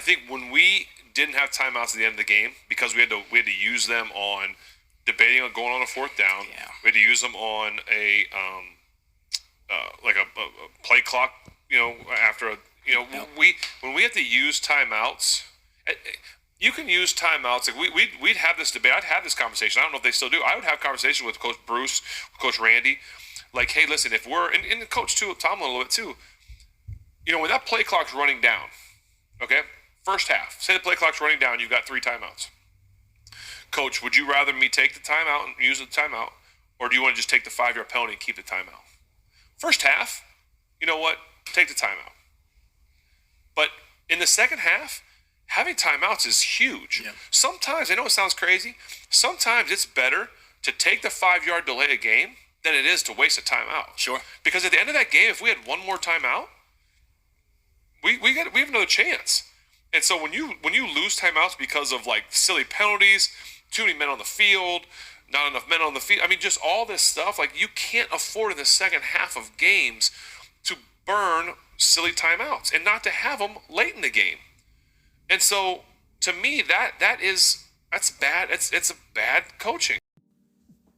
think when we didn't have timeouts at the end of the game because we had to use them on debating on going on a fourth down. Yeah. We had to use them on a like a play clock. After a when we have to use timeouts. You can use timeouts. Like we'd have this debate. I'd have this conversation. I don't know if they still do. I would have conversations with Coach Bruce, Coach Randy. Like, hey, listen, if we're and the coach too, Tomlin a little bit too. When that play clock's running down, okay, first half. Say the play clock's running down. You've got 3 timeouts. Coach, would you rather me take the timeout and use the timeout, or do you want to just take the 5-yard penalty and keep the timeout? First half, you know what? Take the timeout. But in the second half, having timeouts is huge. Yeah. Sometimes, I know it sounds crazy, sometimes it's better to take the 5-yard delay a game than it is to waste a timeout. Sure. Because at the end of that game, if we had one more timeout, we have another chance. And so when you lose timeouts because of like silly penalties, too many men on the field, not enough men on the field, I mean, just all this stuff, like you can't afford in the second half of games to burn silly timeouts and not to have them late in the game. And so to me, that's bad. It's a bad coaching.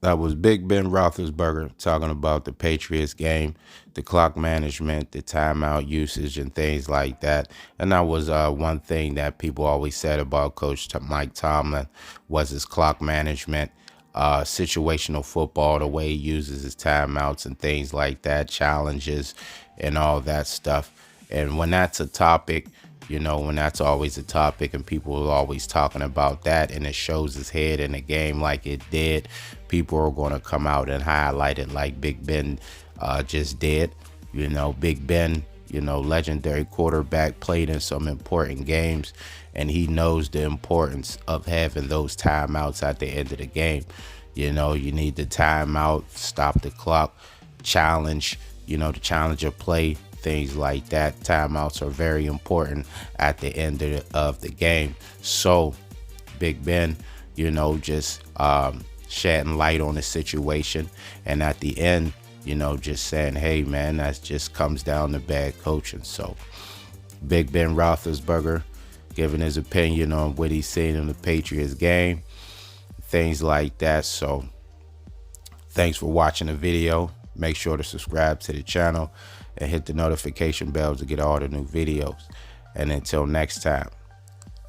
That was Big Ben Roethlisberger talking about the Patriots game, the clock management, the timeout usage, and things like that. And that was one thing that people always said about Coach Mike Tomlin was his clock management, situational football, the way he uses his timeouts and things like that, challenges and all that stuff. And when that's a topic, when that's always a topic and people are always talking about that and it shows his head in the game like it did, people are going to come out and highlight it like Big Ben just did. Big Ben, legendary quarterback, played in some important games, and he knows the importance of having those timeouts at the end of the game. You need the timeout, stop the clock, challenge, the challenger play, things like that. Timeouts are very important at the end of the game. So Big Ben, just shedding light on the situation, and at the end, just saying, hey man, that just comes down to bad coaching. So Big Ben Roethlisberger giving his opinion on what he's seen in the Patriots game, things like that. So thanks for watching the video. Make sure to subscribe to the channel and hit the notification bell to get all the new videos. And until next time,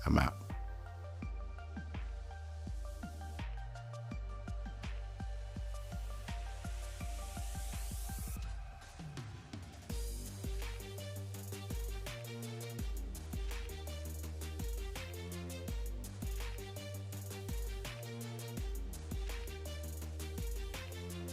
I'm out.